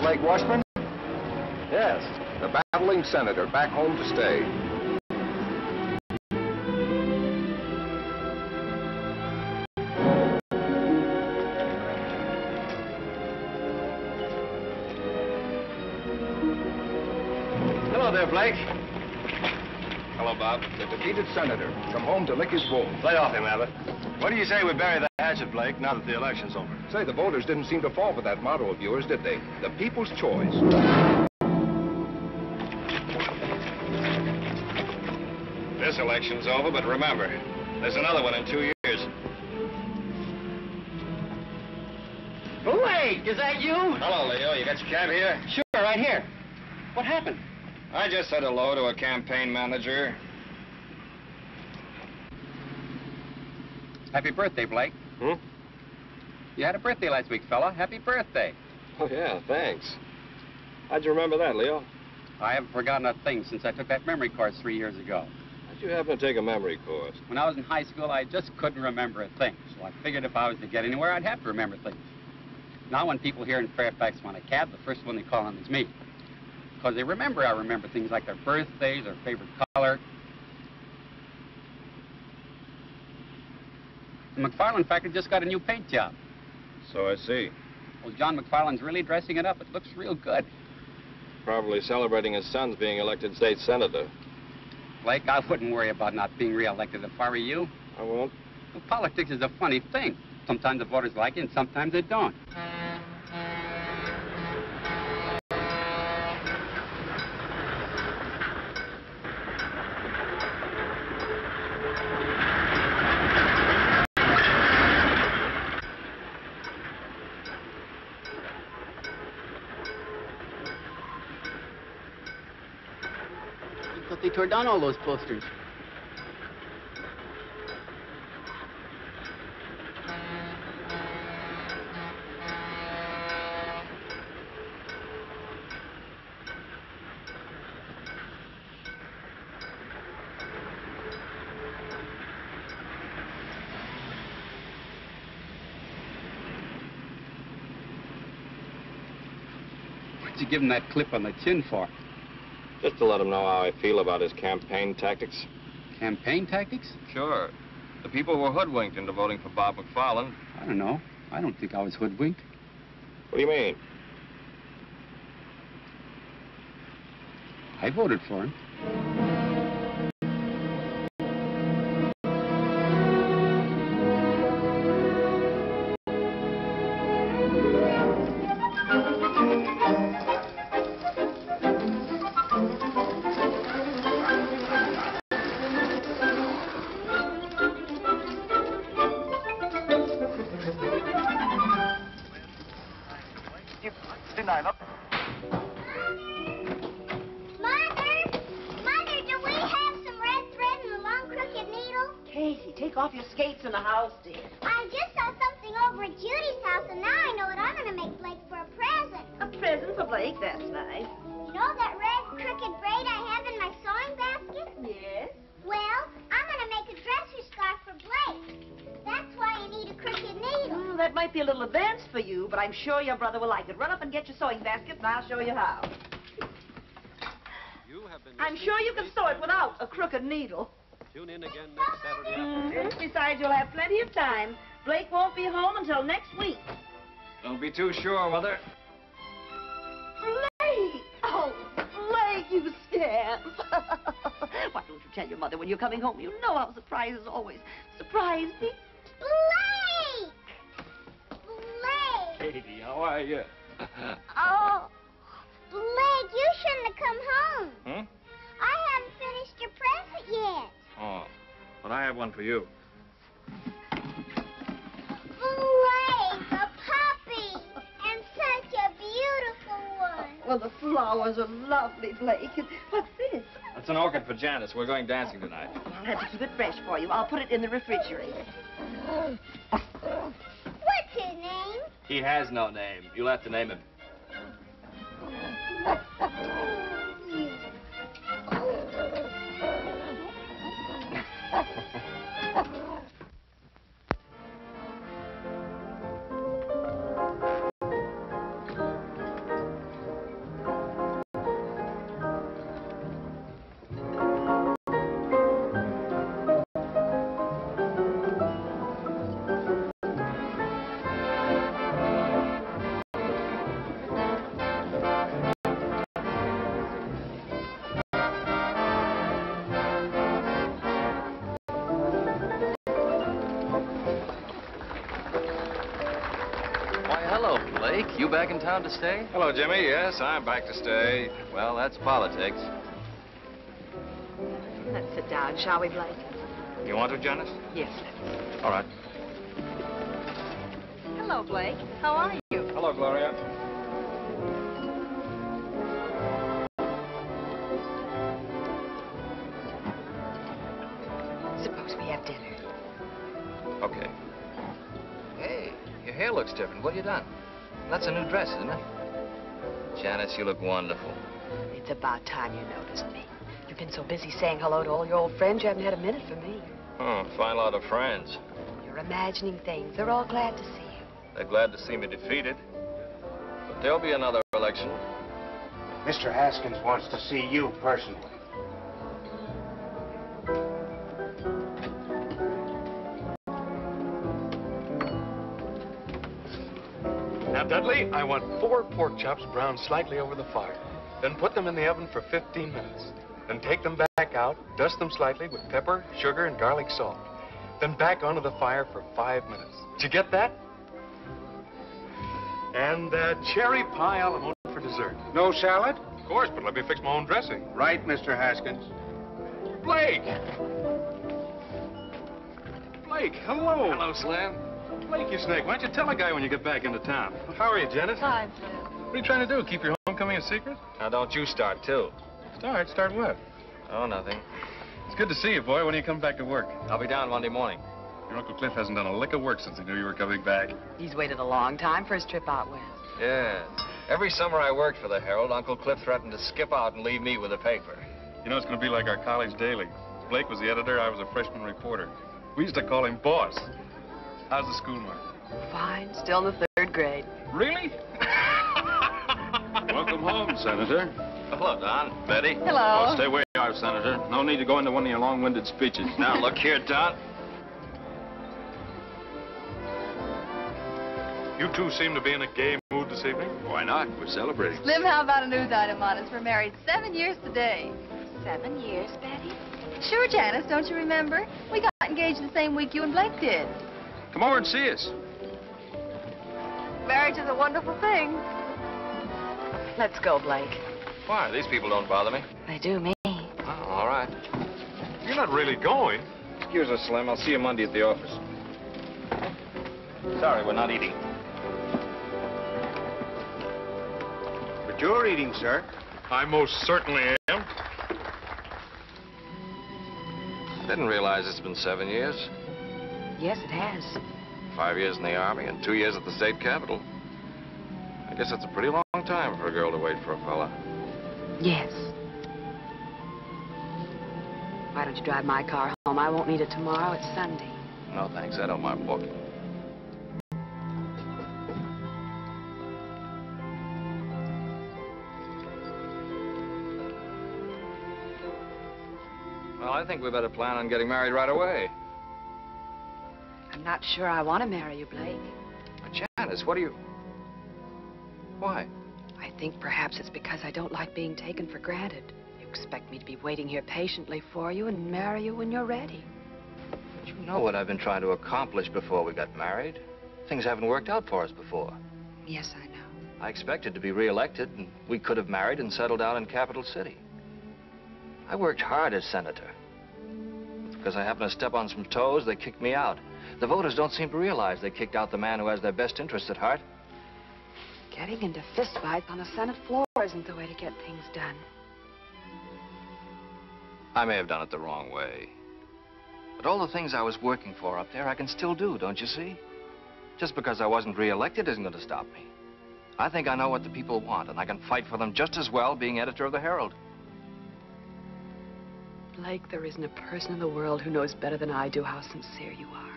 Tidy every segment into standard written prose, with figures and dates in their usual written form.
Blake Washburn? Yes. The battling senator, back home to stay. Hello there, Blake. Hello, Bob. The defeated senator, come home to lick his wounds. Lay off him, Abbott. What do you say we bury the hatchet, Blake, now that the election's over? Say, the voters didn't seem to fall for that motto of yours, did they? The people's choice. This election's over, but remember, there's another one in 2 years. Blake, is that you? Hello, Leo. You got your cab here? Sure, right here. What happened? I just said hello to a campaign manager. Happy birthday, Blake. Hmm? You had a birthday last week, fella. Happy birthday. Oh, yeah, thanks. How'd you remember that, Leo? I haven't forgotten a thing since I took that memory course 3 years ago. How'd you happen to take a memory course? When I was in high school, I just couldn't remember a thing. So I figured if I was to get anywhere, I'd have to remember things. Now when people here in Fairfax want a cab, the first one they call on is me. Because they remember I remember things like their birthdays, their favorite color. The McFarland factory just got a new paint job. So I see. Well, John McFarland's really dressing it up. It looks real good. Probably celebrating his son's being elected state senator. Blake, I wouldn't worry about not being reelected if I were you. I won't. Well, politics is a funny thing. Sometimes the voters like it and sometimes they don't. But they tore down all those posters. What'd you give him that clip on the chin for? Just to let him know how I feel about his campaign tactics. Campaign tactics? Sure. The people were hoodwinked into voting for Bob McFarland. I don't know. I don't think I was hoodwinked. What do you mean? I voted for him. Take off your skates in the house, dear. I just saw something over at Judy's house, and now I know what I'm going to make Blake for a present. A present for Blake? That's nice. You know that red crooked braid I have in my sewing basket? Yes? Well, I'm going to make a dresser scarf for Blake. That's why you need a crooked needle. Well, that might be a little advanced for you, but I'm sure your brother will like it. Run up and get your sewing basket, and I'll show you how. I'm sure you can sew it without a crooked needle. Tune in again next Saturday afternoon. Besides, you'll have plenty of time. Blake won't be home until next week. Don't be too sure, Mother. Blake! Oh, Blake, you scamp. Why don't you tell your mother when you're coming home? You know how surprise is always. Surprise me. Blake! Blake! Katie, how are you? Oh, Blake, you shouldn't have come home. Hmm? I haven't finished your present yet. Oh, but I have one for you. Blake, a puppy, and such a beautiful one. Well, the flowers are lovely, Blake. What's this? That's an orchid for Janice. We're going dancing tonight. I'll have to keep it fresh for you. I'll put it in the refrigerator. What's his name? He has no name. You'll have to name him. Hello, Blake. You back in town to stay? Hello, Jimmy. Yes, I'm back to stay. Well, that's politics. Let's sit down, shall we, Blake? You want to, Janice? Yes, let's. All right. Hello, Blake. How are you? Hello, Gloria. Suppose we have dinner. Okay. Hey, your hair looks different. What have you done? That's a new dress, isn't it? Janice, you look wonderful. It's about time you noticed me. You've been so busy saying hello to all your old friends, you haven't had a minute for me. Oh, fine lot of friends. You're imagining things. They're all glad to see you. They're glad to see me defeated. But there'll be another election. Mr. Haskins wants to see you personally. Now, Dudley, I want 4 pork chops browned slightly over the fire. Then put them in the oven for 15 minutes. Then take them back out, dust them slightly with pepper, sugar, and garlic salt. Then back onto the fire for 5 minutes. Did you get that? And cherry pie a la mode for dessert. No salad? Of course, but let me fix my own dressing. Right, Mr. Haskins. Blake! Blake, hello. Hello, Slam. Blake, you snake. Why don't you tell a guy when you get back into town? How are you, Janice? Fine, Slim. What are you trying to do? Keep your homecoming a secret? Now, don't you start, too. Start what? Oh, nothing. It's good to see you, boy. When do you come back to work? I'll be down Monday morning. Your Uncle Cliff hasn't done a lick of work since he knew you were coming back. He's waited a long time for his trip out west. Yes. Every summer I worked for the Herald, Uncle Cliff threatened to skip out and leave me with the paper. You know, it's going to be like our college daily. Blake was the editor, I was a freshman reporter. We used to call him Boss. How's the school mark? Fine. Still in the 3rd grade. Really? Welcome home, Senator. Hello, Don. Betty. Hello. Oh, stay where you are, Senator. No need to go into one of your long-winded speeches. Now, look here, Don. You two seem to be in a gay mood this evening. Why not? We're celebrating. Slim, how about a news item on us? We're married 7 years today. 7 years, Betty? Sure, Janice, don't you remember? We got engaged the same week you and Blake did. Come over and see us. Marriage is a wonderful thing. Let's go, Blake. Why? These people don't bother me. They do me. Oh, all right. You're not really going. Excuse us, Slim. I'll see you Monday at the office. Sorry, we're not eating. But you're eating, sir. I most certainly am. Didn't realize it's been 7 years. Yes, it has. 5 years in the Army and 2 years at the state capitol. I guess that's a pretty long time for a girl to wait for a fella. Yes. Why don't you drive my car home? I won't need it tomorrow. It's Sunday. No, thanks. I don't mind walking. Well, I think we better plan on getting married right away. I'm not sure I want to marry you, Blake. But Janice, what do you... Why? I think perhaps it's because I don't like being taken for granted. You expect me to be waiting here patiently for you and marry you when you're ready. But you know what I've been trying to accomplish before we got married. Things haven't worked out for us before. Yes, I know. I expected to be reelected, and we could have married and settled down in Capital City. I worked hard as senator. Because I happened to step on some toes, they kicked me out. The voters don't seem to realize they kicked out the man who has their best interests at heart. Getting into fistfights on a Senate floor isn't the way to get things done. I may have done it the wrong way. But all the things I was working for up there, I can still do, don't you see? Just because I wasn't reelected isn't going to stop me. I think I know what the people want, and I can fight for them just as well being editor of the Herald. Blake, there isn't a person in the world who knows better than I do how sincere you are.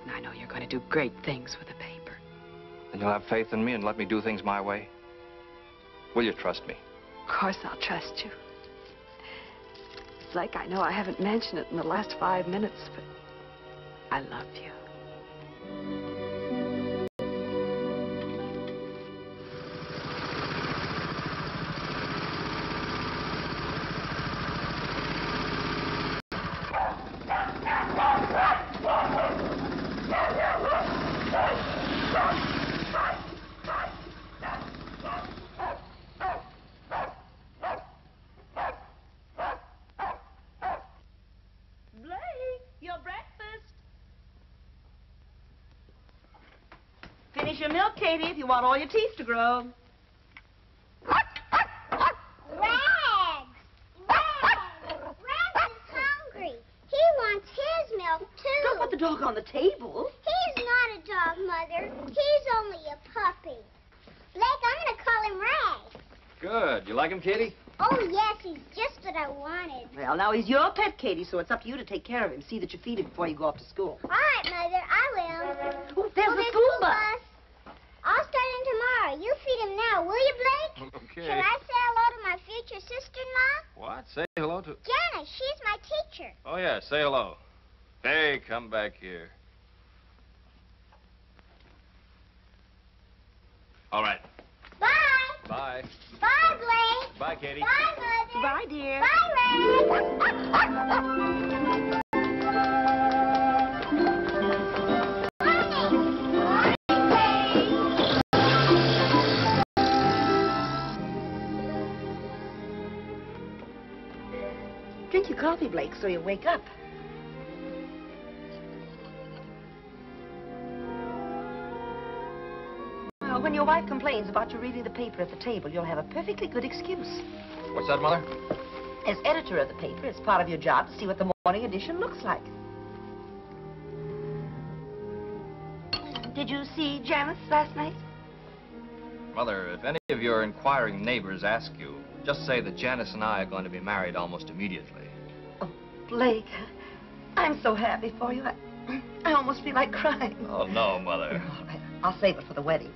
And I know you're going to do great things with the paper. Then you'll have faith in me and let me do things my way? Will you trust me? Of course I'll trust you. Blake, I know I haven't mentioned it in the last 5 minutes, but I love you. breakfast. Finish your milk, Katie, if you want all your teeth to grow. Rags! Rags is hungry. He wants his milk, too. Don't put the dog on the table. He's not a dog, Mother. He's only a puppy. Blake, I'm going to call him Rags. Good. You like him, Katie? Oh, yes, he's just what I wanted. Well, now he's your pet, Katie, so it's up to you to take care of him. See that you feed him before you go off to school. All right, Mother, I will. Oh, there's the school bus. I'll start him tomorrow. You feed him now, will you, Blake? Okay. Shall I say hello to my future sister-in-law? What? Say hello to... Janice, she's my teacher. Oh, yeah, say hello. Hey, come back here. All right. Bye. Bye. Bye, Blake. Bye, Katie. Bye, Mother. Bye, dear. Bye, Ray. Drink your coffee, Blake, so you wake up. Well, when your wife complains about you reading the paper at the table, you'll have a perfectly good excuse. What's that, Mother? As editor of the paper, it's part of your job to see what the morning edition looks like. Did you see Janice last night? Mother, if any of your inquiring neighbors ask you, just say that Janice and I are going to be married almost immediately. Oh, Blake, I'm so happy for you. I almost feel like crying. Oh, no, Mother. All right, I'll save it for the wedding.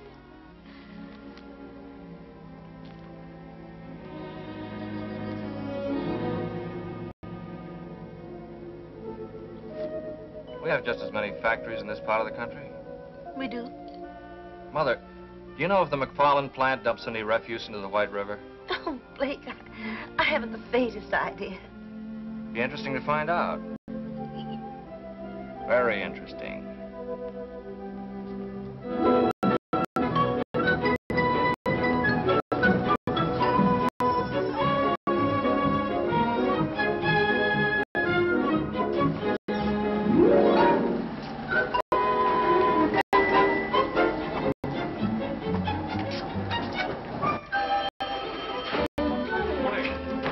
We have just as many factories in this part of the country. We do. Mother, do you know if the McFarland plant dumps any refuse into the White River? Oh, Blake, I haven't the faintest idea. Be interesting to find out. Very interesting.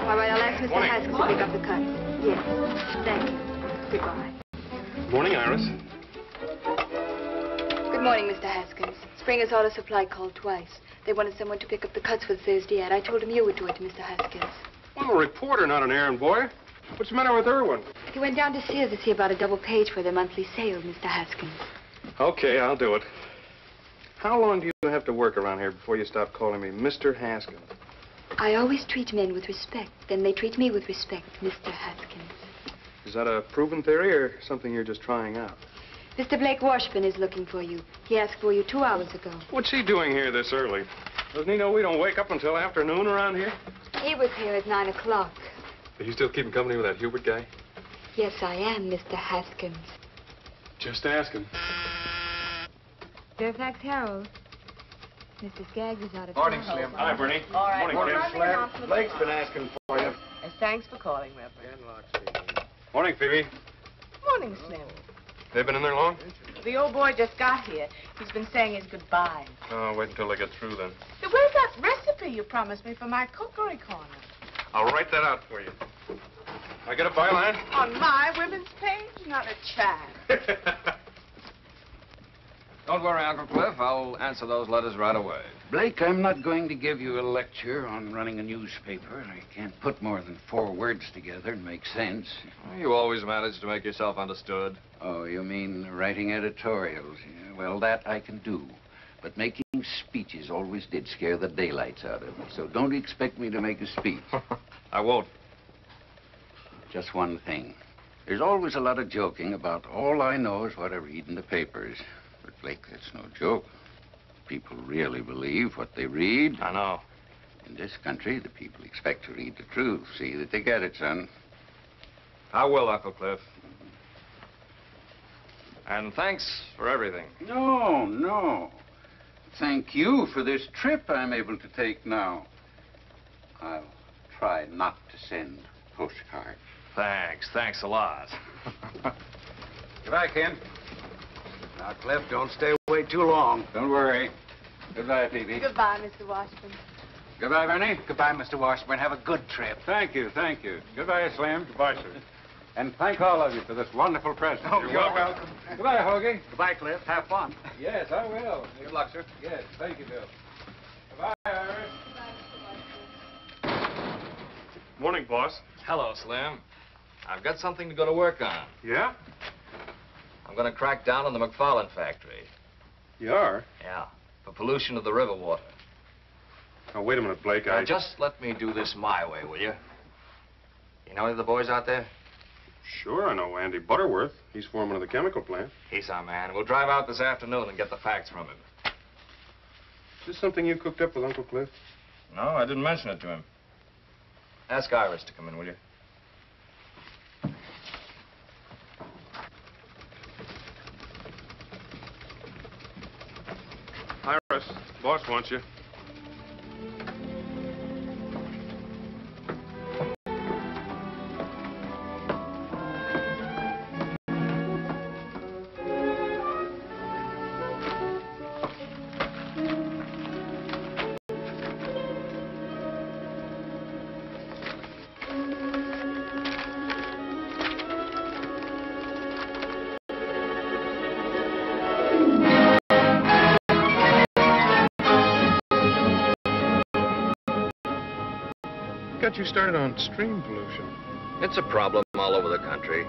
All right, I'll ask Mr. Haskins to pick up the cuts. Yes. Thank you. Goodbye. Morning, Iris. Good morning, Mr. Haskins. Springer's Auto Supply called twice. They wanted someone to pick up the cuts for the Thursday ad. I told him you would do it, Mr. Haskins. I'm a reporter, not an errand boy. What's the matter with Irwin? He went down to Sears to see about a double page for their monthly sale, Mr. Haskins. Okay, I'll do it. How long do you have to work around here before you stop calling me Mr. Haskins? I always treat men with respect. Then they treat me with respect, Mr. Haskins. Is that a proven theory or something you're just trying out? Mr. Blake Washburn is looking for you. He asked for you 2 hours ago. What's he doing here this early? Doesn't he know we don't wake up until afternoon around here? He was here at 9 o'clock. Are you still keeping company with that Hubert guy? Yes, I am, Mr. Haskins. Just ask him. Fairfax Herald. Mr. Skaggs is out of Morning, town. Slim. Hi, Bernie. All right. Morning, well, Ken. Slim. Blake's been asking for you. Thanks for calling, Reverend. Morning, Phoebe. Morning, Slim. They been in there long? The old boy just got here. He's been saying his goodbye. Oh, wait until they get through then. Where's that recipe you promised me for my cookery corner? I'll write that out for you. I get a byline? On my women's page? Not a chance. Don't worry, Uncle Cliff. I'll answer those letters right away. Blake, I'm not going to give you a lecture on running a newspaper. I can't put more than 4 words together and make sense. You always manage to make yourself understood. Oh, you mean writing editorials? Yeah, well, that I can do. But making speeches always did scare the daylights out of me. So don't expect me to make a speech. I won't. Just one thing. There's always a lot of joking about all I know is what I read in the papers. But, Blake, that's no joke. People really believe what they read. I know. In this country, the people expect to read the truth. See that they get it, son. I will, Uncle Cliff. And thanks for everything. No, no. Thank you for this trip I'm able to take now. I'll try not to send postcards. Thanks. Thanks a lot. Goodbye, Ken. Now, Cliff, don't stay away too long. Don't worry. Goodbye, Phoebe. Goodbye, Mr. Washburn. Goodbye, Bernie. Goodbye, Mr. Washburn. Have a good trip. Thank you, thank you. Goodbye, Slim. Goodbye, sir. And thank all of you for this wonderful present. Oh, you're welcome. Goodbye, Hoagie. Goodbye, Cliff. Have fun. Yes, I will. Good luck, sir. Yes, thank you, Bill. Goodbye, Iris. Morning, boss. Hello, Slim. I've got something to go to work on. Yeah? I'm going to crack down on the McFarland factory. You are? Yeah, for pollution of the river water. Oh, wait a minute, Blake. Now, just let me do this my way, will you? You know any of the boys out there? Sure, I know Andy Butterworth. He's foreman of the chemical plant. He's our man. We'll drive out this afternoon and get the facts from him. Is this something you cooked up with Uncle Cliff? No, I didn't mention it to him. Ask Iris to come in, will you? Iris, boss wants you. Got you started on stream pollution. It's a problem all over the country.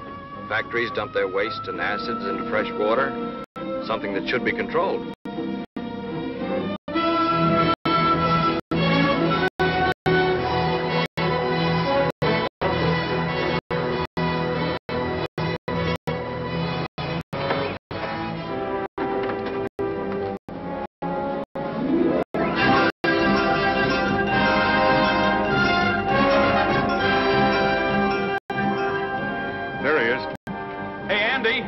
Factories dump their waste and acids into fresh water, something that should be controlled. There he is. Hey, Andy.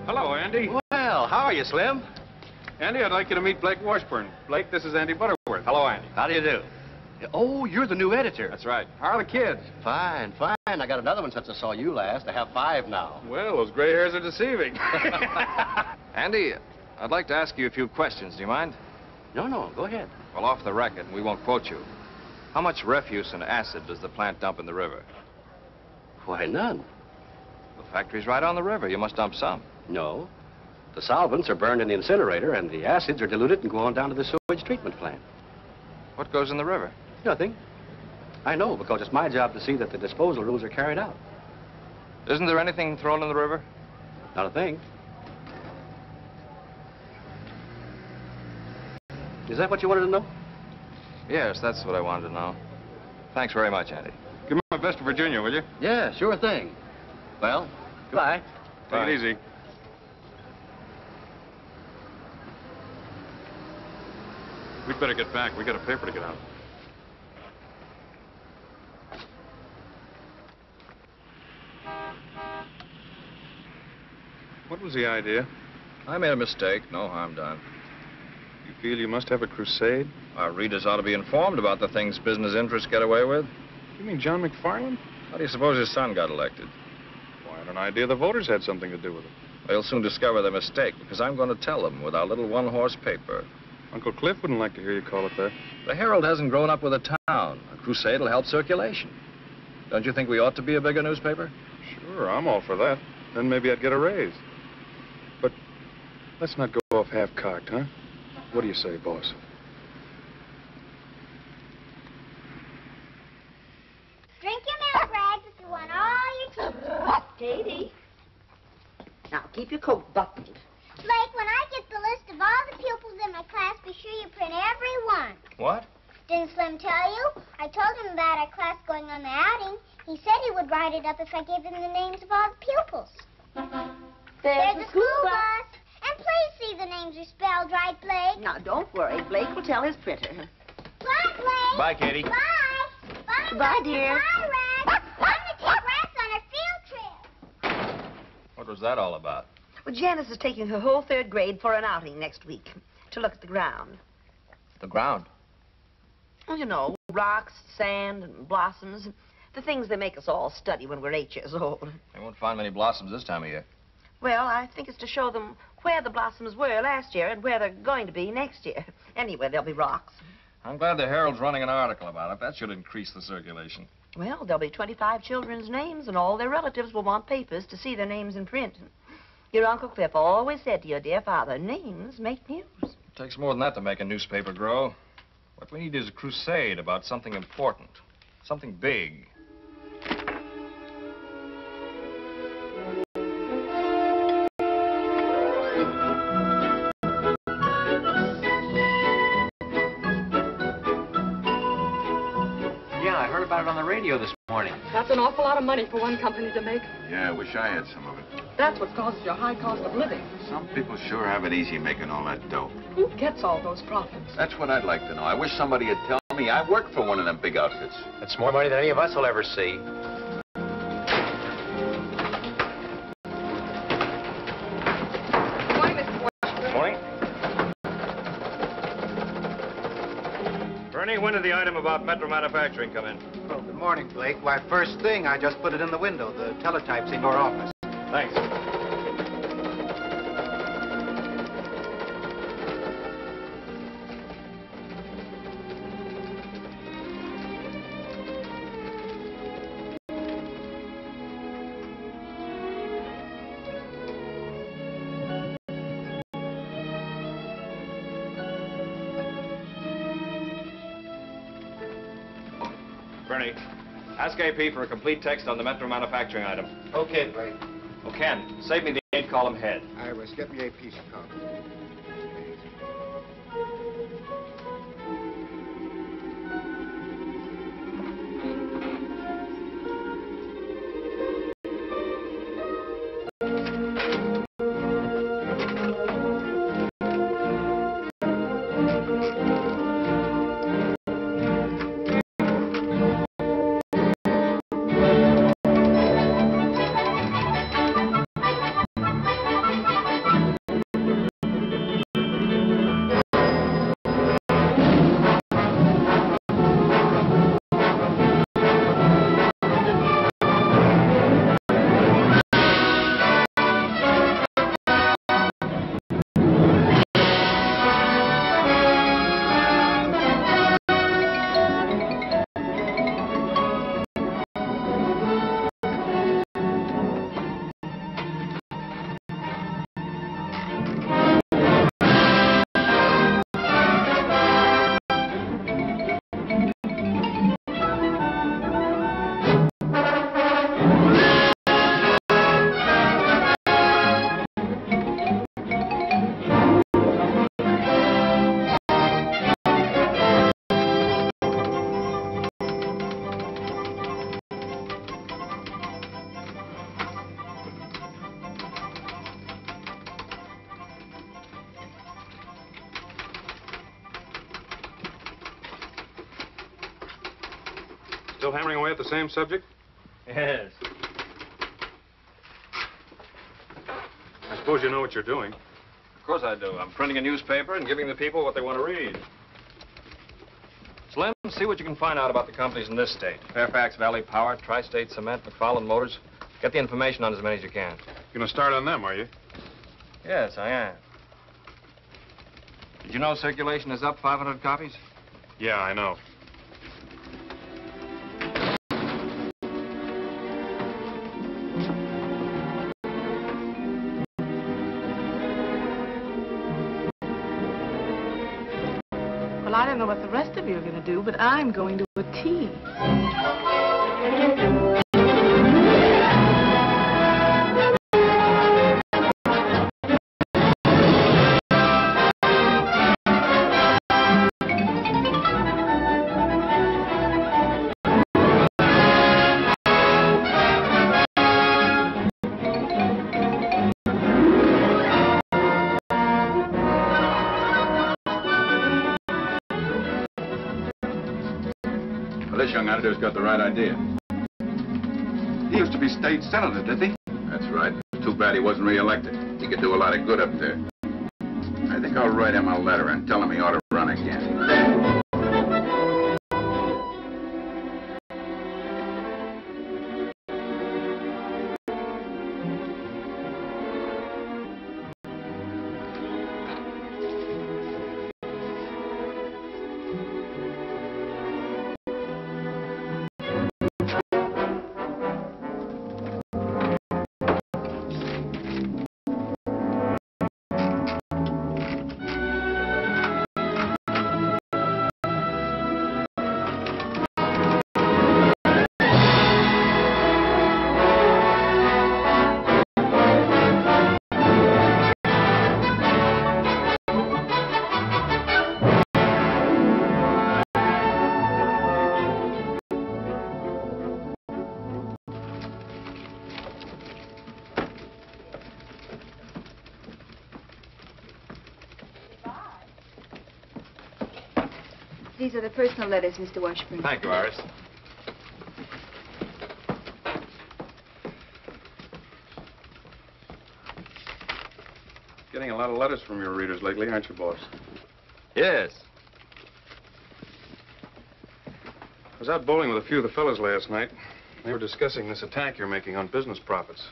Hello, Andy. Well, how are you, Slim? Andy, I'd like you to meet Blake Washburn. Blake, this is Andy Butterworth. Hello, Andy. How do you do? Oh, you're the new editor. That's right. How are the kids? Fine, fine. I got another one since I saw you last. I have 5 now. Well, those gray hairs are deceiving. Andy, I'd like to ask you a few questions. Do you mind? No, go ahead. Well, off the record, we won't quote you. How much refuse and acid does the plant dump in the river? Why, none. The factory's right on the river. You must dump some. No. The solvents are burned in the incinerator, and the acids are diluted and go on down to the sewage treatment plant. What goes in the river? Nothing. I know, because it's my job to see that the disposal rules are carried out. Isn't there anything thrown in the river? Not a thing. Is that what you wanted to know? Yes, that's what I wanted to know. Thanks very much, Andy. Give me my best to Virginia, will you? Yeah, sure thing. Well, goodbye. Take it easy. We'd better get back. We got a paper to get out. What was the idea? I made a mistake. No harm done. You feel you must have a crusade? Our readers ought to be informed about the things business interests get away with. You mean John McFarland? How do you suppose his son got elected? Well, I had an idea the voters had something to do with it. They'll soon discover their mistake, because I'm going to tell them with our little one-horse paper. Uncle Cliff wouldn't like to hear you call it that. The Herald hasn't grown up with a town. A crusade will help circulation. Don't you think we ought to be a bigger newspaper? Sure, I'm all for that. Then maybe I'd get a raise. But let's not go off half-cocked, huh? What do you say, boss? Drink your milk, Rags, if you want all your teeth. Katie. Now, keep your coat buttoned. Blake, when I get the list of all the pupils in my class, be sure you print every one. What? Didn't Slim tell you? I told him about our class going on the outing. He said he would write it up if I gave him the names of all the pupils. There's the school bus. And please see the names are spelled right, Blake. Now, don't worry. Blake will tell his printer. Bye, Blake. Bye, Katie. Bye. Bye, Goodbye, Blake. dear. Bye, Rags. I'm going to take Rags on a field trip. What was that all about? Well, Janice is taking her whole 3rd grade for an outing next week to look at the ground. The ground. Well, you know, Rocks, sand, and blossoms. The things they make us all study when we're 8 years old. They won't find many blossoms this time of year. Well, I think it's to show them where the blossoms were last year and where they're going to be next year. Anyway, there'll be rocks. I'm glad the Herald's running an article about it. That should increase the circulation. Well, there'll be 25 children's names, and all their relatives will want papers to see their names in print. Your Uncle Cliff always said to your dear father, names make news. It takes more than that to make a newspaper grow. What we need is a crusade about something important, something big. About it on the radio this morning. That's an awful lot of money for one company to make. Yeah, I wish I had some of it. That's what causes your high cost of living. Some people sure have it easy making all that dough. Who gets all those profits? That's what I'd like to know. I wish somebody would tell me I work for one of them big outfits. That's more money than any of us will ever see. Good morning, Mr. Washington. Morning. Bernie, when did the item about Metro Manufacturing come in? Oh, good morning, Blake. Why, first thing, I just put it in the window. The teletype's in your office. Thanks. Bernie, ask AP for a complete text on the Metro Manufacturing item. Okay, Blake. Oh, Ken, save me the 8-column head. I was get me a piece of copy. Still hammering away at the same subject? Yes. I suppose you know what you're doing. Of course I do. I'm printing a newspaper and giving the people what they want to read. Slim, see what you can find out about the companies in this state. Fairfax Valley Power, Tri-State Cement, McFarland Motors. Get the information on as many as you can. You're going to start on them, are you? Yes, I am. Did you know circulation is up 500 copies? Yeah, I know. Well, I don't know what the rest of you are going to do, but I'm going to a tea. Well, this young editor's got the right idea. He used to be state senator, did he? That's right. Too bad he wasn't re-elected. He could do a lot of good up there. I think I'll write him a letter and tell him he ought to run again. These are the personal letters, Mr. Washburn. Thank you, Iris. Getting a lot of letters from your readers lately, aren't you, boss? Yes. I was out bowling with a few of the fellas last night. They were discussing this attack you're making on business profits.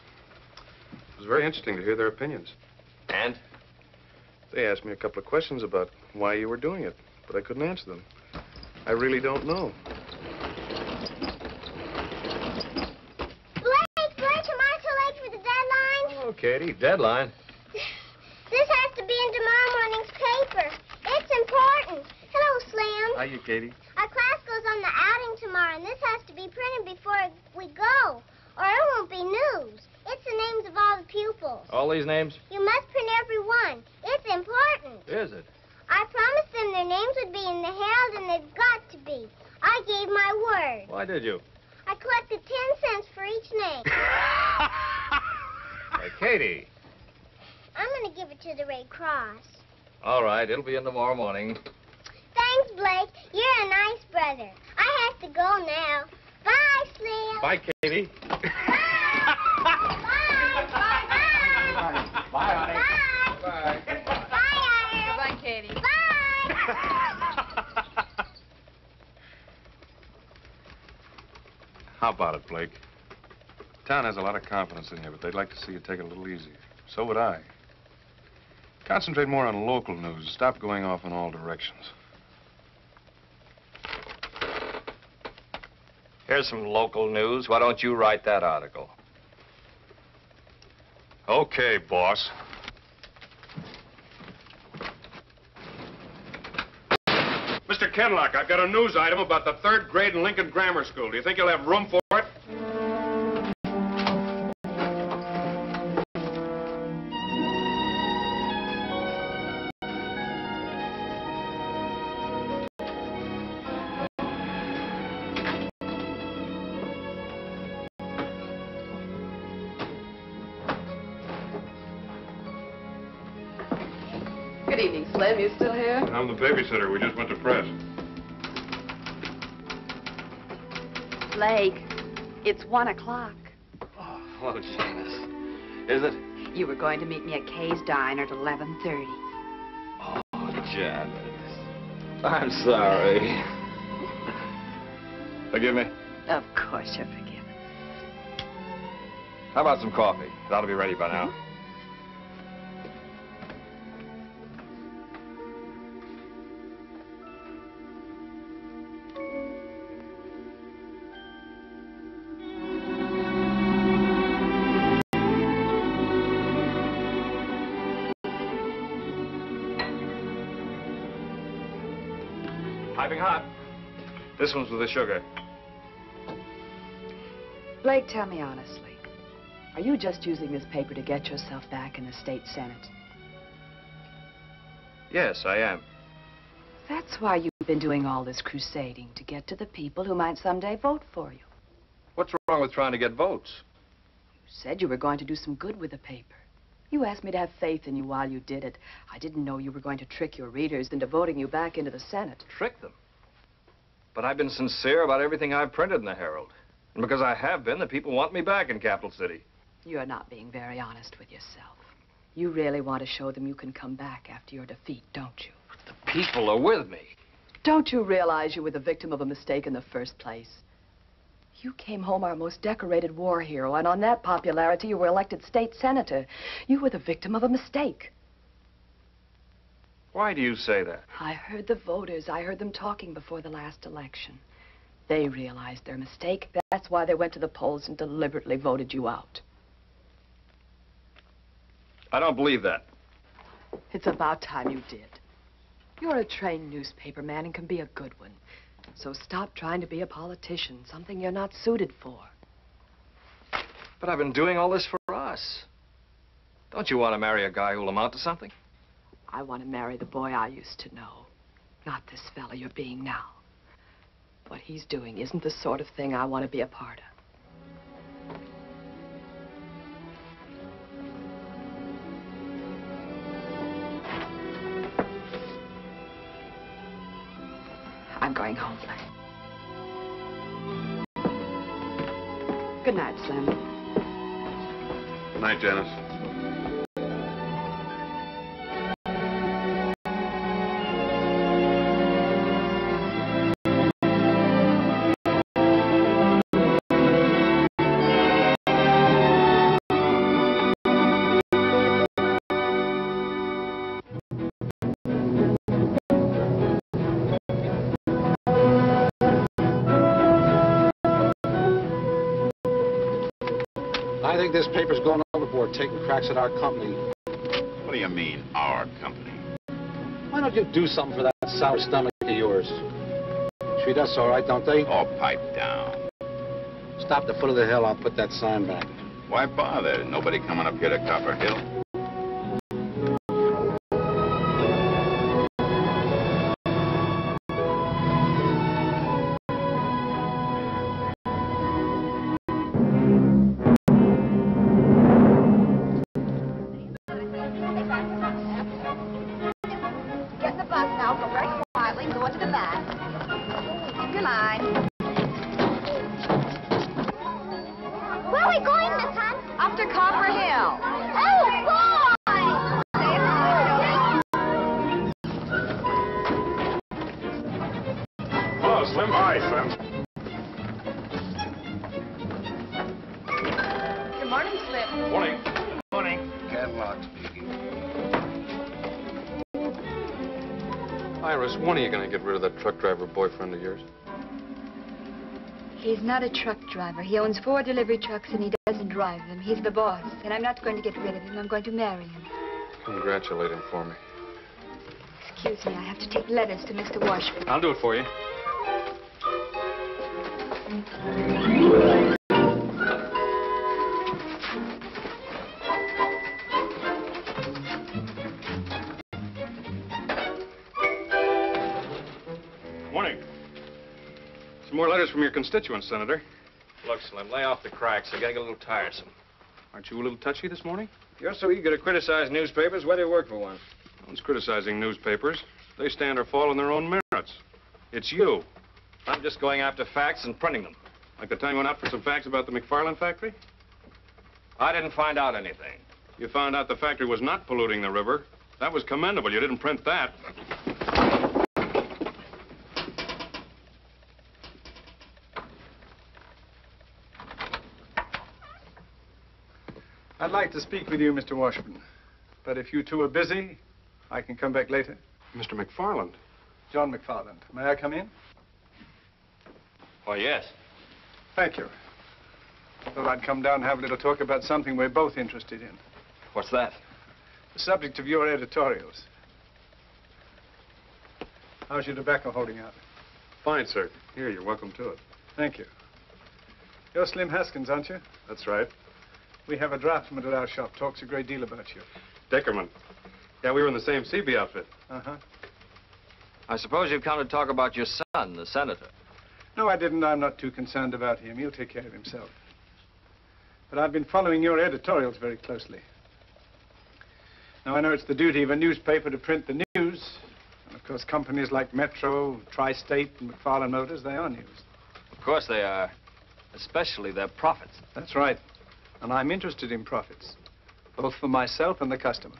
It was very interesting to hear their opinions. And? They asked me a couple of questions about why you were doing it, but I couldn't answer them. I really don't know. Blake, am I too late for the deadline? Oh, Katie, deadline. This has to be in tomorrow morning's paper. It's important. Hello, Slim. How you, Katie? Our class goes on the outing tomorrow, and this has to be printed before we go, or it won't be news. It's the names of all the pupils. All these names? You must print every one. It's important. Is it? I promised them their names would be in the Herald, and they've got to be. I gave my word. Why did you? I collected 10 cents for each name. Hey, Katie. I'm going to give it to the Red Cross. All right, it'll be in tomorrow morning. Thanks, Blake. You're a nice brother. I have to go now. Bye, Slim. Bye, Katie. Bye, honey. Bye. Bye. Bye, Bye, Katie. Bye. How about it, Blake? Town has a lot of confidence in you, but they'd like to see you take it a little easier. So would I. Concentrate more on local news. Stop going off in all directions. Here's some local news. Why don't you write that article? Okay, boss. Mr. Kenlock, I've got a news item about the 3rd grade in Lincoln Grammar School. Do you think you'll have room for it? Good evening, Slim. You still here? I'm the babysitter. We just went to press. Blake, it's 1 o'clock. Oh, hello, Janice. Is it? You were going to meet me at Kay's Diner at 11:30. Oh, Janice. I'm sorry. Forgive me? Of course you're forgiven. How about some coffee? It ought to be ready by now. Piping hot. This one's with the sugar. Blake, tell me honestly, are you just using this paper to get yourself back in the state senate? Yes, I am. That's why you've been doing all this crusading, to get to the people who might someday vote for you. What's wrong with trying to get votes? You said you were going to do some good with the paper. You asked me to have faith in you while you did it. I didn't know you were going to trick your readers into voting you back into the Senate. Trick them? But I've been sincere about everything I've printed in the Herald. And because I have been, the people want me back in Capital City. You're not being very honest with yourself. You really want to show them you can come back after your defeat, don't you? But the people are with me. Don't you realize you were the victim of a mistake in the first place? You came home our most decorated war hero, and on that popularity, you were elected state senator. You were the victim of a mistake. Why do you say that? I heard the voters. I heard them talking before the last election. They realized their mistake. That's why they went to the polls and deliberately voted you out. I don't believe that. It's about time you did. You're a trained newspaper man and can be a good one. So stop trying to be a politician, something you're not suited for. But I've been doing all this for us. Don't you want to marry a guy who'll amount to something? I want to marry the boy I used to know, not this fella you're being now. What he's doing isn't the sort of thing I want to be a part of. I'm going home, Larry. Good night, Slim. Good night, Janice. I think this paper's going overboard, taking cracks at our company. What do you mean, our company? Why don't you do something for that sour stomach of yours? Treat us all right, don't they? Oh, pipe down. Stop the foot of the hill, I'll put that sign back. Why bother? Nobody coming up here to Copper Hill. Get in the bus now, go very quietly, and go into the back. Keep your line. Where are we going, Miss Hunt? Up to Copper Hill. Oh, boy! Oh, Slim. Hi, Slim. Good morning, Slim. Morning. Morning. Catalog speaking. Iris, when are you going to get rid of that truck driver boyfriend of yours? He's not a truck driver. He owns 4 delivery trucks and he doesn't drive them. He's the boss. And I'm not going to get rid of him. I'm going to marry him. Congratulate him for me. Excuse me, I have to take letters to Mr. Washburn. I'll do it for you. Morning. Some more letters from your constituents, Senator. Look, Slim, lay off the cracks. They're getting a little tiresome. Aren't you a little touchy this morning? You're so eager to criticize newspapers. Why do you work for one? No one's criticizing newspapers. They stand or fall on their own merits. It's you. I'm just going after facts and printing them. Like the time you went out for some facts about the McFarland factory? I didn't find out anything. You found out the factory was not polluting the river. That was commendable. You didn't print that. I'd like to speak with you, Mr. Washburn. But if you two are busy, I can come back later. Mr. McFarland. John McFarland. May I come in? Why, yes. Thank you. I thought I'd come down and have a little talk about something we're both interested in. What's that? The subject of your editorials. How's your tobacco holding out? Fine, sir. Here, you're welcome to it. Thank you. You're Slim Haskins, aren't you? That's right. We have a draftsman at our shop. Talks a great deal about you. Dickerman. Yeah, we were in the same CB outfit. Uh-huh. I suppose you've come to talk about your son, the senator. No, I didn't. I'm not too concerned about him. He'll take care of himself. But I've been following your editorials very closely. Now, I know it's the duty of a newspaper to print the news. And, of course, companies like Metro, Tri-State, and McFarland Motors, they are news. Of course they are. Especially their profits. That's right. And I'm interested in profits, both for myself and the customer.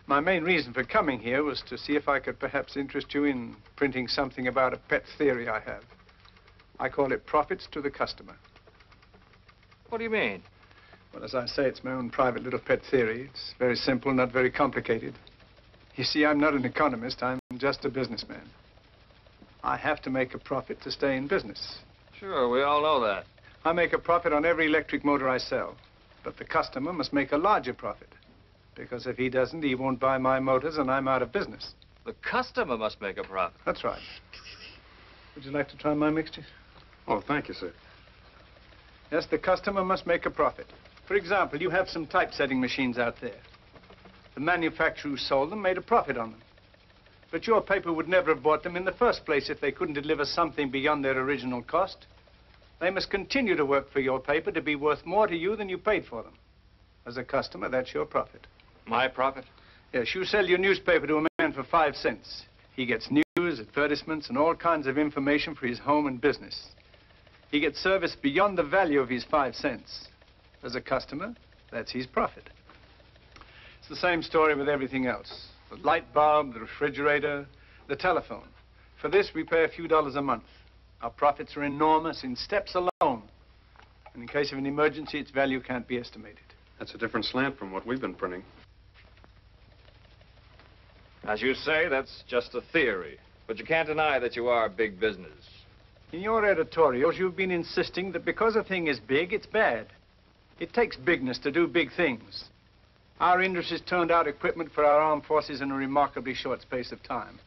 My main reason for coming here was to see if I could perhaps interest you in printing something about a pet theory I have. I call it Profits to the Customer. What do you mean? Well, as I say, it's my own private little pet theory. It's very simple, not very complicated. You see, I'm not an economist. I'm just a businessman. I have to make a profit to stay in business. Sure, we all know that. I make a profit on every electric motor I sell. But the customer must make a larger profit. Because if he doesn't, he won't buy my motors and I'm out of business. The customer must make a profit. That's right. Would you like to try my mixture? Oh, thank you, sir. Yes, the customer must make a profit. For example, you have some typesetting machines out there. The manufacturer who sold them made a profit on them. But your paper would never have bought them in the first place if they couldn't deliver something beyond their original cost. They must continue to work for your paper to be worth more to you than you paid for them. As a customer, that's your profit. My profit? Yes, you sell your newspaper to a man for 5 cents. He gets news, advertisements, and all kinds of information for his home and business. He gets service beyond the value of his 5 cents. As a customer, that's his profit. It's the same story with everything else. The light bulb, the refrigerator, the telephone. For this, we pay a few dollars a month. Our profits are enormous in steps alone. And in case of an emergency, its value can't be estimated. That's a different slant from what we've been printing. As you say, that's just a theory. But you can't deny that you are big business. In your editorials, you've been insisting that because a thing is big, it's bad. It takes bigness to do big things. Our industries turned out equipment for our armed forces in a remarkably short space of time.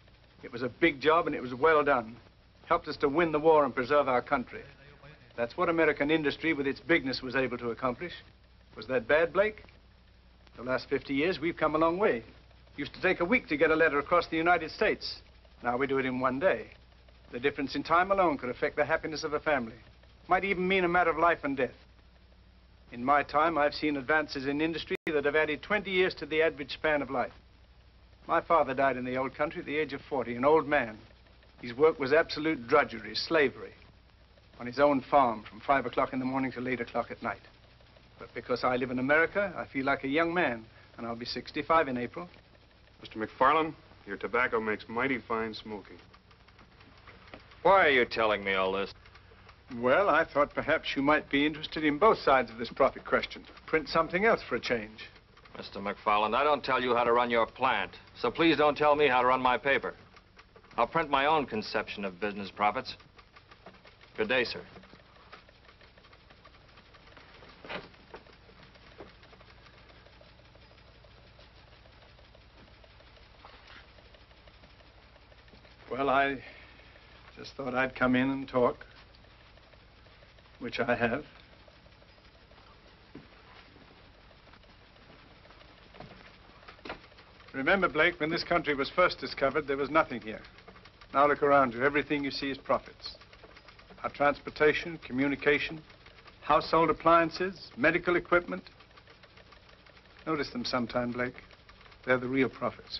It was a big job, and it was well done. Helped us to win the war and preserve our country. That's what American industry, with its bigness, was able to accomplish. Was that bad, Blake? The last 50 years, we've come a long way. Used to take a week to get a letter across the United States. Now we do it in 1 day. The difference in time alone could affect the happiness of a family. Might even mean a matter of life and death. In my time, I've seen advances in industry that have added 20 years to the average span of life. My father died in the old country at the age of 40, an old man. His work was absolute drudgery, slavery, on his own farm from 5 o'clock in the morning till 8 o'clock at night. But because I live in America, I feel like a young man, and I'll be 65 in April. Mr. McFarland, your tobacco makes mighty fine smoking. Why are you telling me all this? Well, I thought perhaps you might be interested in both sides of this profit question. Print something else for a change. Mr. McFarland, I don't tell you how to run your plant, so please don't tell me how to run my paper. I'll print my own conception of business profits. Good day, sir. Well, I just thought I'd come in and talk, which I have. Remember, Blake, when this country was first discovered, there was nothing here. Now look around you. Everything you see is profits. Our transportation, communication, household appliances, medical equipment. Notice them sometime, Blake. They're the real profits.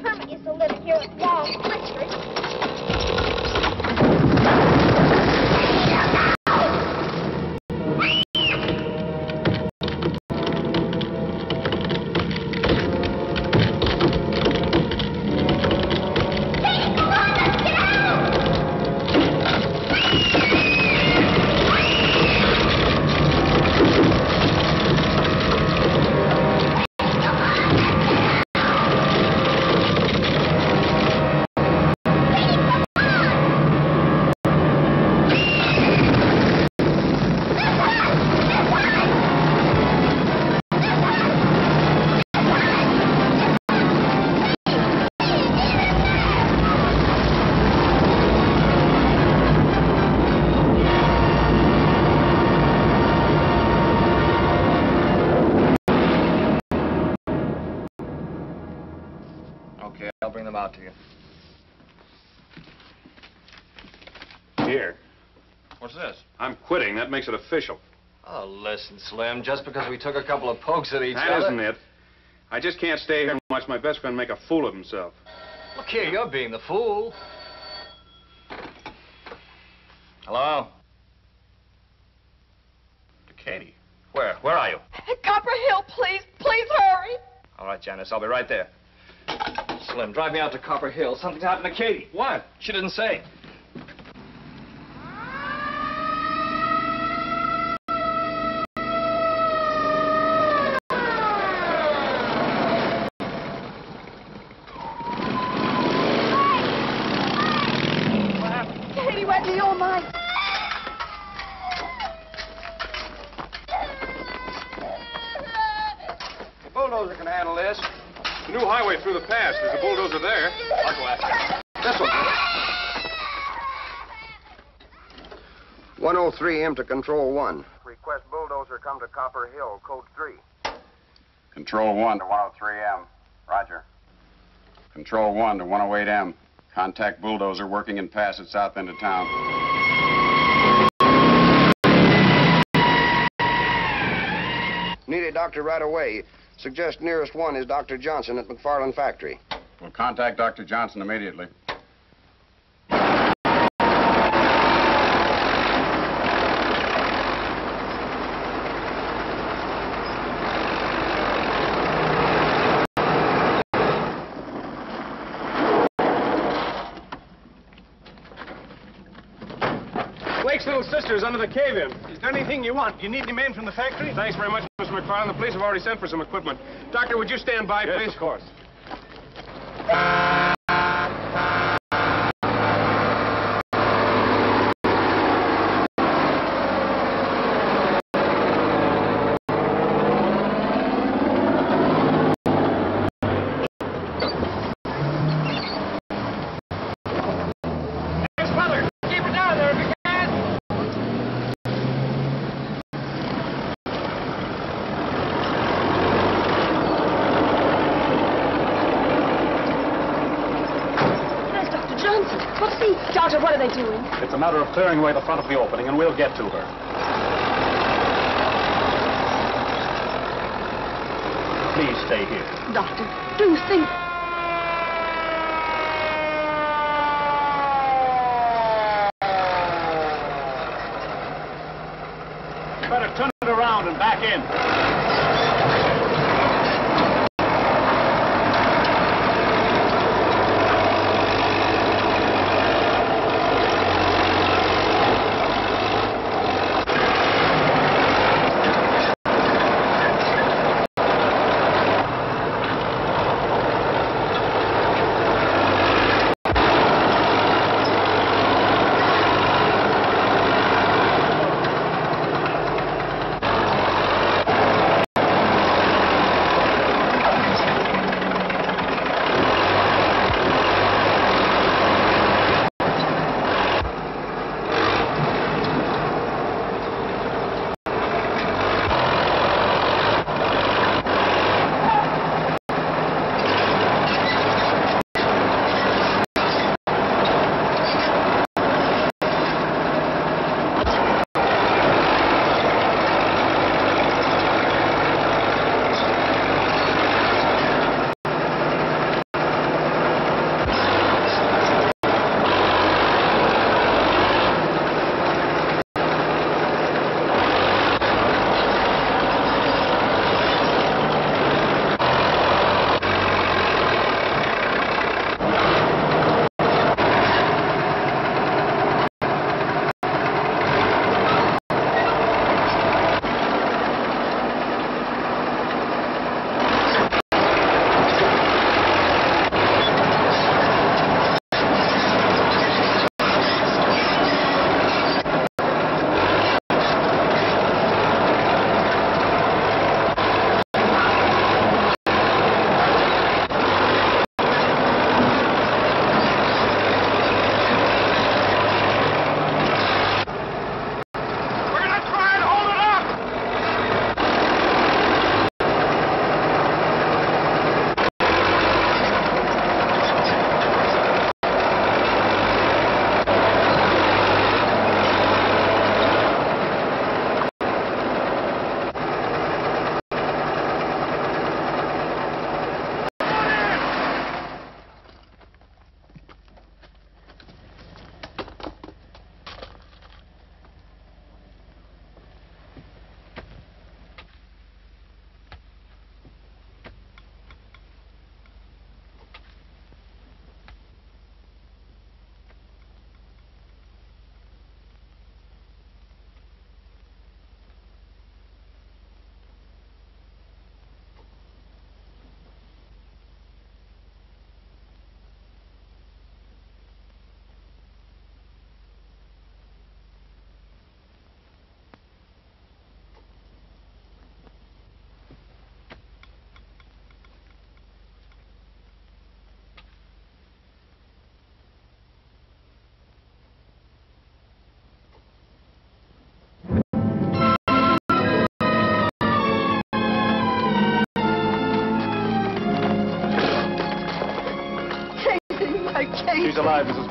Permit you to live here with Walt Richard. out to you. Here. What's this? I'm quitting. That makes it official. Oh, listen, Slim, just because we took a couple of pokes at each other... That isn't it. I just can't stay here and watch my best friend make a fool of himself. Look here, you're being the fool. Hello? Katie. Where? Where are you? Copper Hill, please. Please hurry. All right, Janice, I'll be right there. Slim, drive me out to Copper Hill. Something's happened to Katie. What? She didn't say. Katie, went to your mind. Bulldozer can handle this. The new highway through the pass. There's a bulldozer there. I'll go after him. This'll do it. 103M to Control 1. Request bulldozer come to Copper Hill, code 3. Control 1 to 103M. Roger. Control 1 to 108M. Contact bulldozer working in pass at south end of town. Need a doctor right away. Suggest nearest one is Dr. Johnson at McFarland Factory. We'll contact Dr. Johnson immediately. Blake's little sister's under the cave-in. Is there anything you want? You need any men from the factory? Thanks very much, Mr. McFarland. The police have already sent for some equipment. Doctor, would you stand by, please? Yes, of course. Doctor, what are they doing? It's a matter of clearing away the front of the opening, and we'll get to her. Please stay here. Doctor, do think... Better turn it around and back in.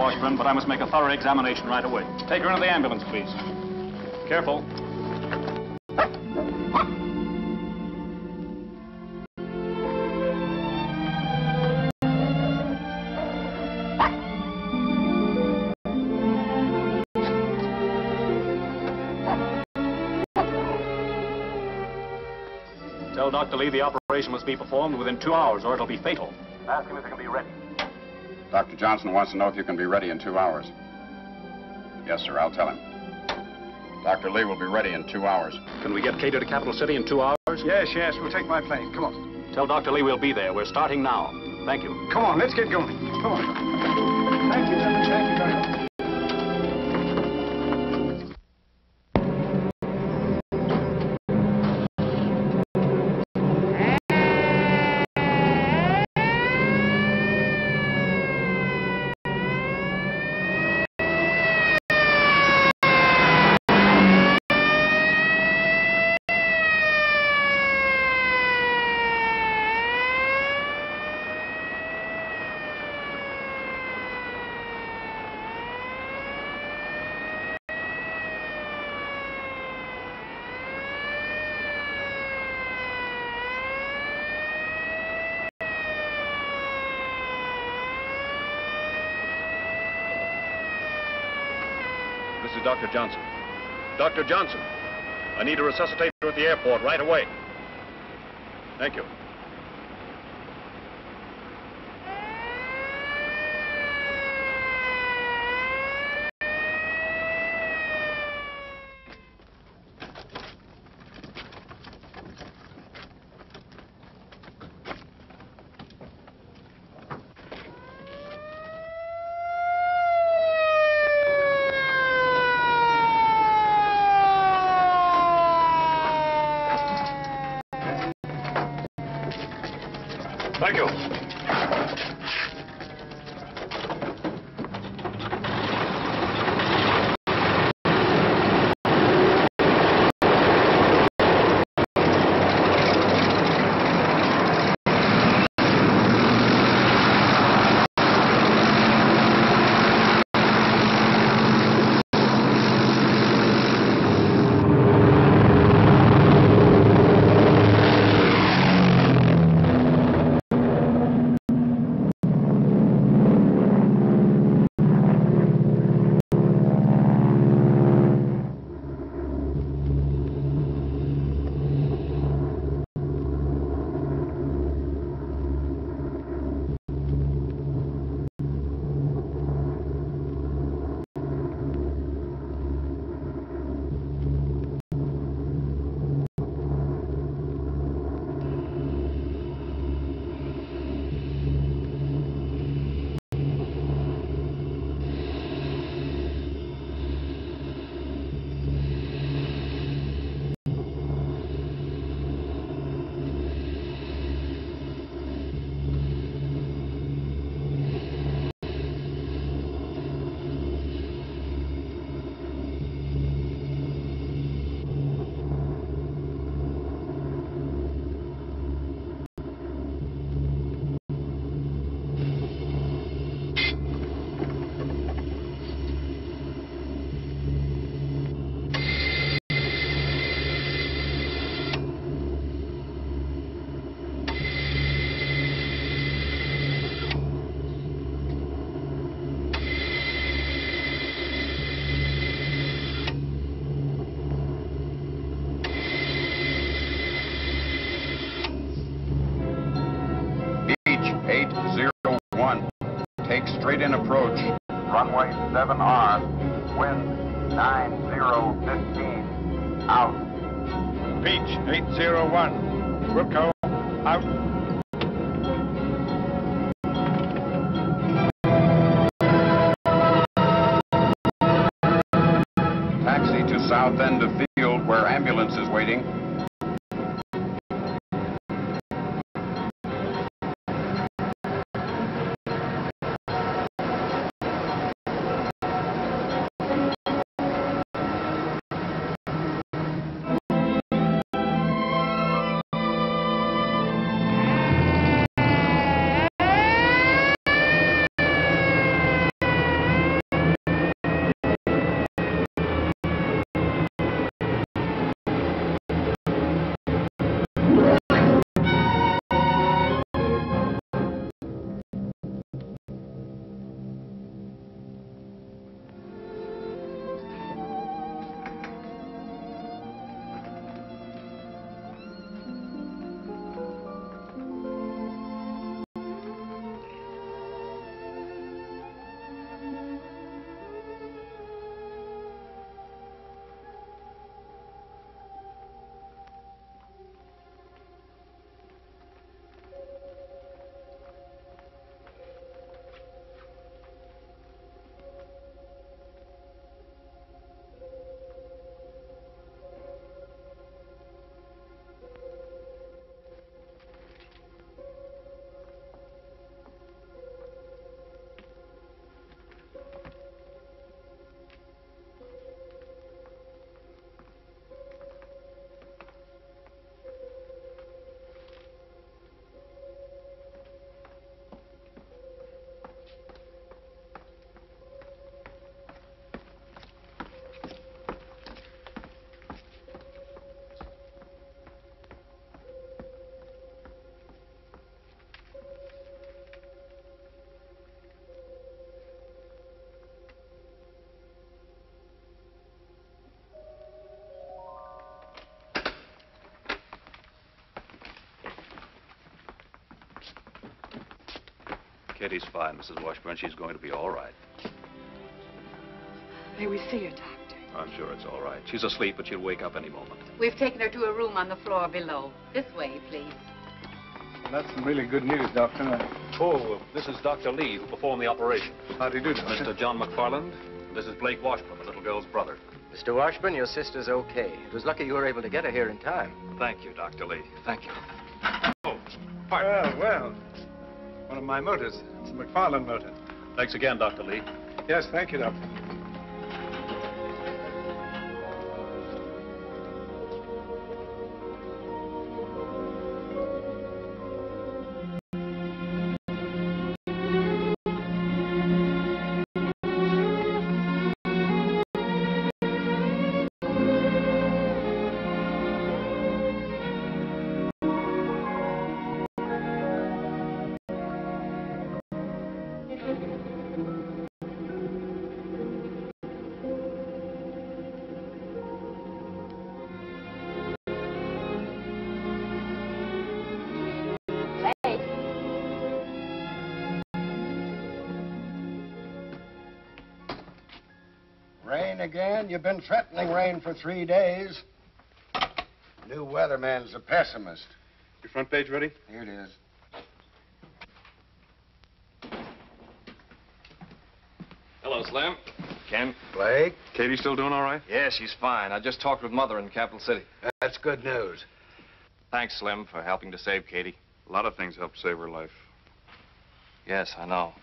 Washburn, but I must make a thorough examination right away. Take her into the ambulance, please. Careful. Tell Dr. Lee the operation must be performed within 2 hours, or it'll be fatal. Ask him if he can be ready. Dr. Johnson wants to know if you can be ready in 2 hours. Yes, sir, I'll tell him. Dr. Lee will be ready in 2 hours. Can we get Cato to Capital City in 2 hours? Yes, yes, we'll take my plane. Come on. Tell Dr. Lee we'll be there. We're starting now. Thank you. Come on, let's get going. Come on. Thank you, Reverend. Thank you very much. This is Dr. Johnson. Dr. Johnson, I need a resuscitator at the airport right away. Thank you. Thank you. Take straight in approach. Runway 7R, wind 9015, out. Beach 801, Wilco, out. Taxi to south end of field where ambulance is waiting. Katie's fine, Mrs. Washburn. She's going to be all right. May we see her, Doctor? I'm sure it's all right. She's asleep, but she'll wake up any moment. We've taken her to a room on the floor below. This way, please. Well, that's some really good news, Doctor. Oh, this is Dr. Lee, who performed the operation. How do you do, Doctor? Mr. John McFarland. This is Blake Washburn, the little girl's brother. Mr. Washburn, your sister's okay. It was lucky you were able to get her here in time. Thank you, Dr. Lee. Thank you. Oh, well. One of my motors. It's a McFarland motor. Thanks again, Dr. Lee. Yes, thank you, Doctor. Rain again? You've been threatening rain for 3 days. New weatherman's a pessimist. Your front page ready? Here it is. Hello, Slim. Ken. Blake? Katie still doing all right? Yeah, she's fine. I just talked with Mother in Capital City. That's good news. Thanks, Slim, for helping to save Katie. A lot of things helped save her life. Yes, I know.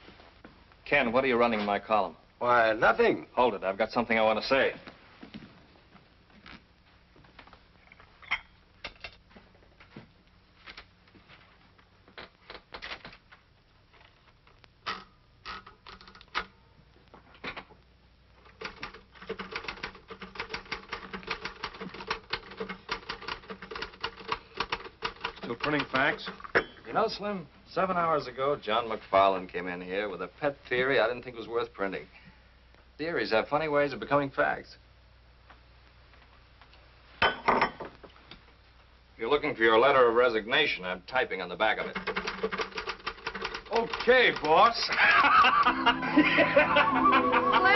Ken, what are you running in my column? Why, nothing. Hold it. I've got something I want to say. Still printing facts? You know, Slim, 7 hours ago, John McFarland came in here with a pet theory I didn't think was worth printing. Theories have funny ways of becoming facts. If you're looking for your letter of resignation, I'm typing on the back of it. Okay, boss. Slim,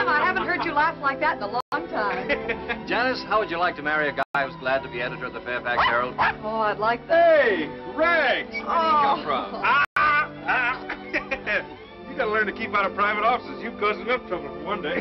I haven't heard you laugh like that in a long time. Janice, how would you like to marry a guy who's glad to be editor of the Fairfax Herald? Oh, I'd like that. Hey, Rags! Where did he come from? You gotta learn to keep out of private offices. You caused enough trouble for one day.